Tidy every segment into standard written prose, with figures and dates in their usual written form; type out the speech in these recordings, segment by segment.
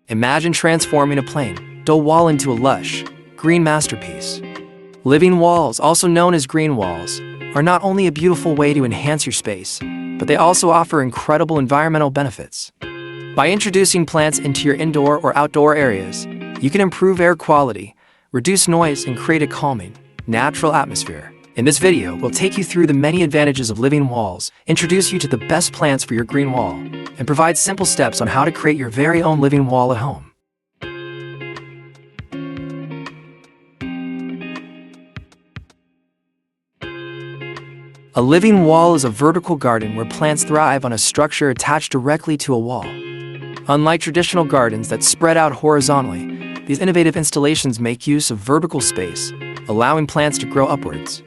Imagine transforming a plain, dull wall into a lush, green masterpiece. Living walls, also known as green walls, are not only a beautiful way to enhance your space, but they also offer incredible environmental benefits. By introducing plants into your indoor or outdoor areas, you can improve air quality, reduce noise, and create a calming, natural atmosphere. In this video, we'll take you through the many advantages of living walls, introduce you to the best plants for your green wall, and provide simple steps on how to create your very own living wall at home. A living wall is a vertical garden where plants thrive on a structure attached directly to a wall. Unlike traditional gardens that spread out horizontally, these innovative installations make use of vertical space, allowing plants to grow upwards.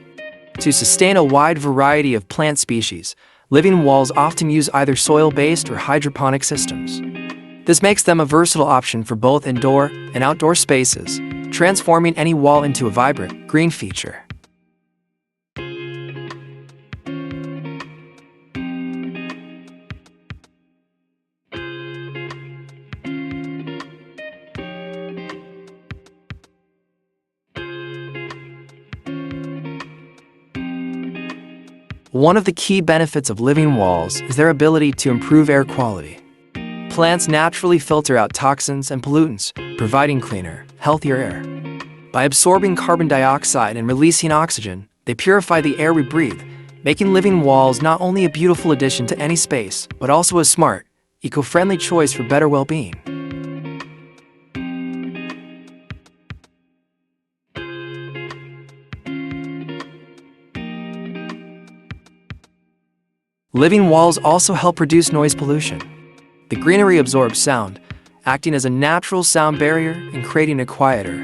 To sustain a wide variety of plant species, living walls often use either soil-based or hydroponic systems. This makes them a versatile option for both indoor and outdoor spaces, transforming any wall into a vibrant, green feature. One of the key benefits of living walls is their ability to improve air quality. Plants naturally filter out toxins and pollutants, providing cleaner, healthier air. By absorbing carbon dioxide and releasing oxygen, they purify the air we breathe, making living walls not only a beautiful addition to any space, but also a smart, eco-friendly choice for better well-being. Living walls also help reduce noise pollution. The greenery absorbs sound, acting as a natural sound barrier and creating a quieter,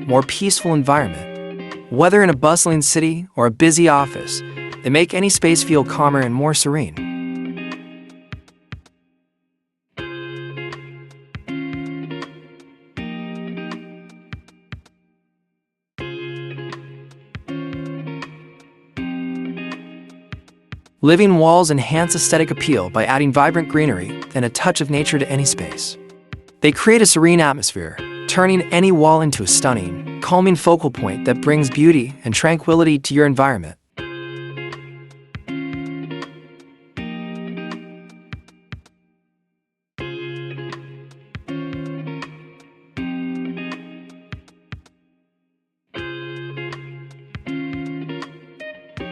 more peaceful environment. Whether in a bustling city or a busy office, they make any space feel calmer and more serene. Living walls enhance aesthetic appeal by adding vibrant greenery and a touch of nature to any space. They create a serene atmosphere, turning any wall into a stunning, calming focal point that brings beauty and tranquility to your environment.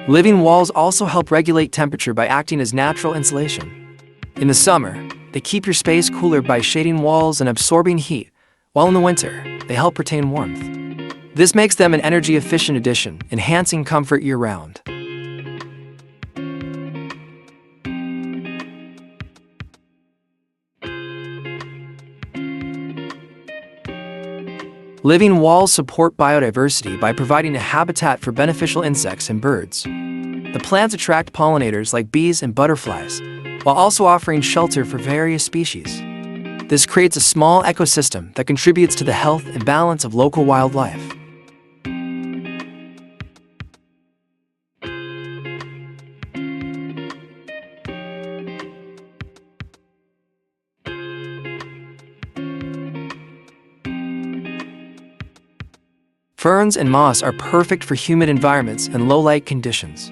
Living walls also help regulate temperature by acting as natural insulation. In the summer, they keep your space cooler by shading walls and absorbing heat, while in the winter, they help retain warmth. This makes them an energy-efficient addition, enhancing comfort year-round. Living walls support biodiversity by providing a habitat for beneficial insects and birds. The plants attract pollinators like bees and butterflies, while also offering shelter for various species. This creates a small ecosystem that contributes to the health and balance of local wildlife. Ferns and moss are perfect for humid environments and low-light conditions.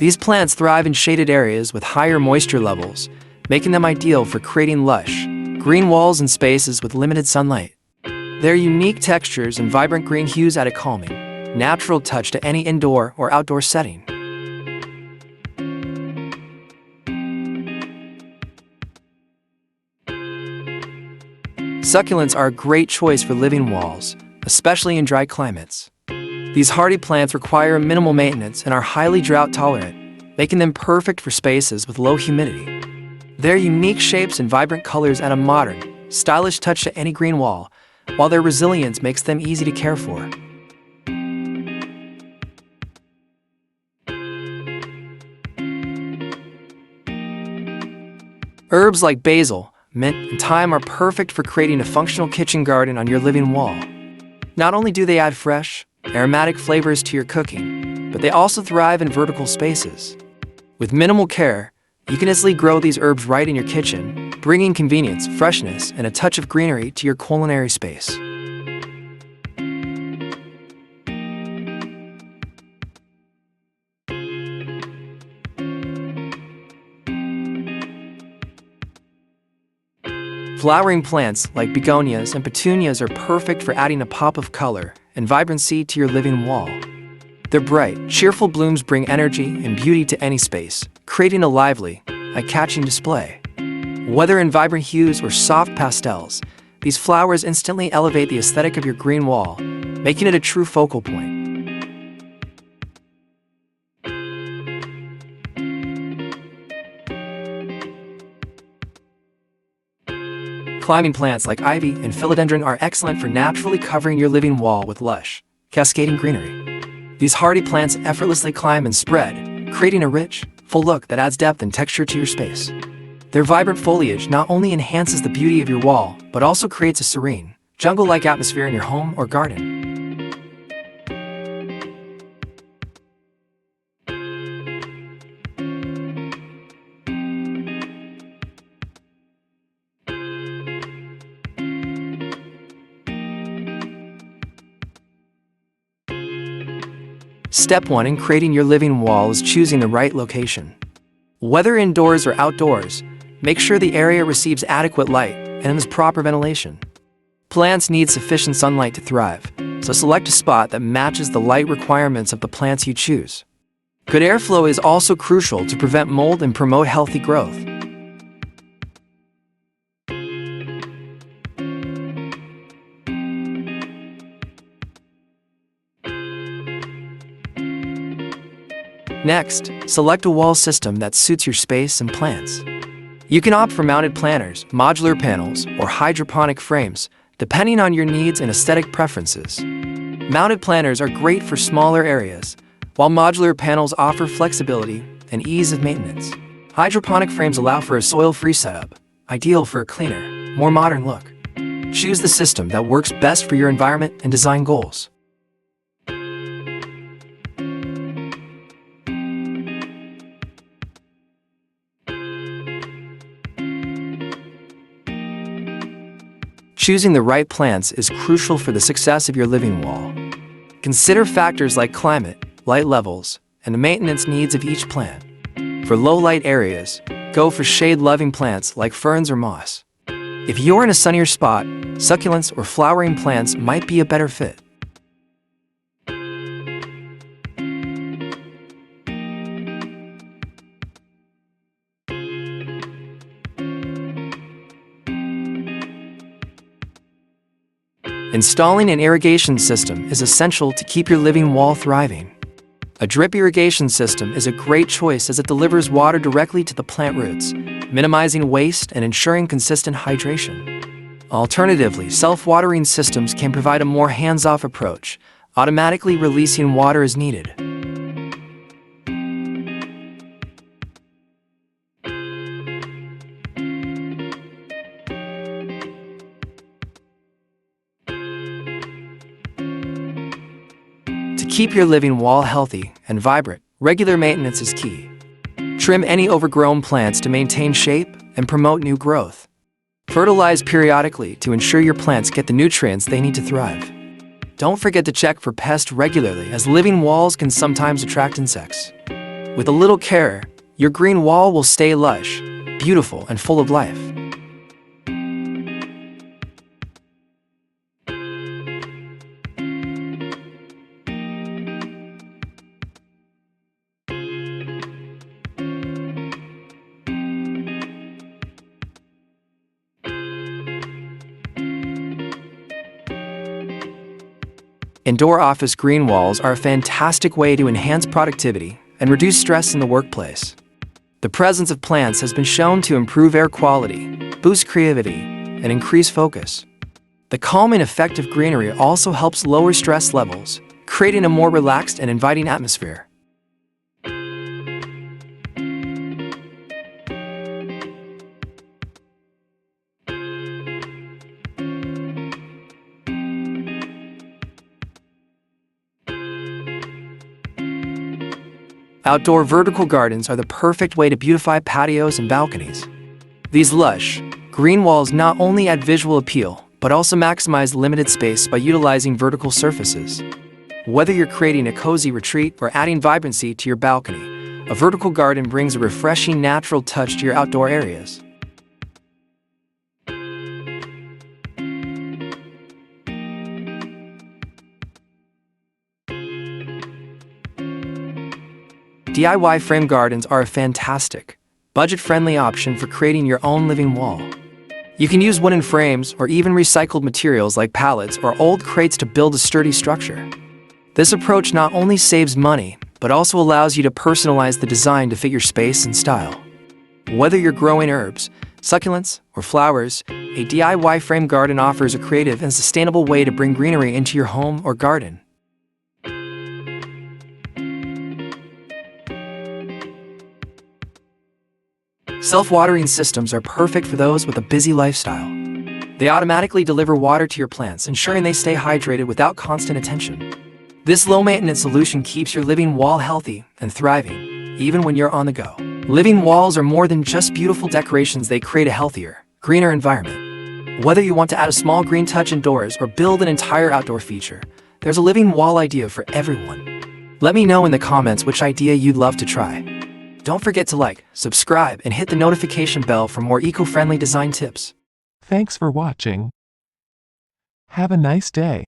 These plants thrive in shaded areas with higher moisture levels, making them ideal for creating lush, green walls and spaces with limited sunlight. Their unique textures and vibrant green hues add a calming, natural touch to any indoor or outdoor setting. Succulents are a great choice for living walls, especially in dry climates. These hardy plants require minimal maintenance and are highly drought-tolerant, making them perfect for spaces with low humidity. Their unique shapes and vibrant colors add a modern, stylish touch to any green wall, while their resilience makes them easy to care for. Herbs like basil, mint, and thyme are perfect for creating a functional kitchen garden on your living wall. Not only do they add fresh, aromatic flavors to your cooking, but they also thrive in vertical spaces. With minimal care, you can easily grow these herbs right in your kitchen, bringing convenience, freshness, and a touch of greenery to your culinary space. Flowering plants like begonias and petunias are perfect for adding a pop of color and vibrancy to your living wall. Their bright, cheerful blooms bring energy and beauty to any space, creating a lively, eye-catching display. Whether in vibrant hues or soft pastels, these flowers instantly elevate the aesthetic of your green wall, making it a true focal point. Climbing plants like ivy and philodendron are excellent for naturally covering your living wall with lush, cascading greenery. These hardy plants effortlessly climb and spread, creating a rich, full look that adds depth and texture to your space. Their vibrant foliage not only enhances the beauty of your wall, but also creates a serene, jungle-like atmosphere in your home or garden. Step 1 in creating your living wall is choosing the right location. Whether indoors or outdoors, make sure the area receives adequate light and has proper ventilation. Plants need sufficient sunlight to thrive, so select a spot that matches the light requirements of the plants you choose. Good airflow is also crucial to prevent mold and promote healthy growth. Next, select a wall system that suits your space and plants. You can opt for mounted planters, modular panels, or hydroponic frames, depending on your needs and aesthetic preferences. Mounted planters are great for smaller areas, while modular panels offer flexibility and ease of maintenance. Hydroponic frames allow for a soil-free setup, ideal for a cleaner, more modern look. Choose the system that works best for your environment and design goals. Choosing the right plants is crucial for the success of your living wall. Consider factors like climate, light levels, and the maintenance needs of each plant. For low-light areas, go for shade-loving plants like ferns or moss. If you're in a sunnier spot, succulents or flowering plants might be a better fit. Installing an irrigation system is essential to keep your living wall thriving. A drip irrigation system is a great choice as it delivers water directly to the plant roots, minimizing waste and ensuring consistent hydration. Alternatively, self-watering systems can provide a more hands-off approach, automatically releasing water as needed. To keep your living wall healthy and vibrant, regular maintenance is key. Trim any overgrown plants to maintain shape and promote new growth. Fertilize periodically to ensure your plants get the nutrients they need to thrive. Don't forget to check for pests regularly, as living walls can sometimes attract insects. With a little care, your green wall will stay lush, beautiful, and full of life. Indoor office green walls are a fantastic way to enhance productivity and reduce stress in the workplace. The presence of plants has been shown to improve air quality, boost creativity, and increase focus. The calming effect of greenery also helps lower stress levels, creating a more relaxed and inviting atmosphere. Outdoor vertical gardens are the perfect way to beautify patios and balconies. These lush, Green walls not only add visual appeal, but also maximize limited space by utilizing vertical surfaces. Whether you're creating a cozy retreat or adding vibrancy to your balcony, a vertical garden brings a refreshing natural touch to your outdoor areas. DIY frame gardens are a fantastic, budget-friendly option for creating your own living wall. You can use wooden frames or even recycled materials like pallets or old crates to build a sturdy structure. This approach not only saves money, but also allows you to personalize the design to fit your space and style. Whether you're growing herbs, succulents, or flowers, a DIY frame garden offers a creative and sustainable way to bring greenery into your home or garden. Self-watering systems are perfect for those with a busy lifestyle. They automatically deliver water to your plants, ensuring they stay hydrated without constant attention. This low-maintenance solution keeps your living wall healthy and thriving, even when you're on the go. Living walls are more than just beautiful decorations, they create a healthier, greener environment. Whether you want to add a small green touch indoors or build an entire outdoor feature, there's a living wall idea for everyone. Let me know in the comments which idea you'd love to try. Don't forget to like, subscribe, and hit the notification bell for more eco-friendly design tips. Thanks for watching. Have a nice day.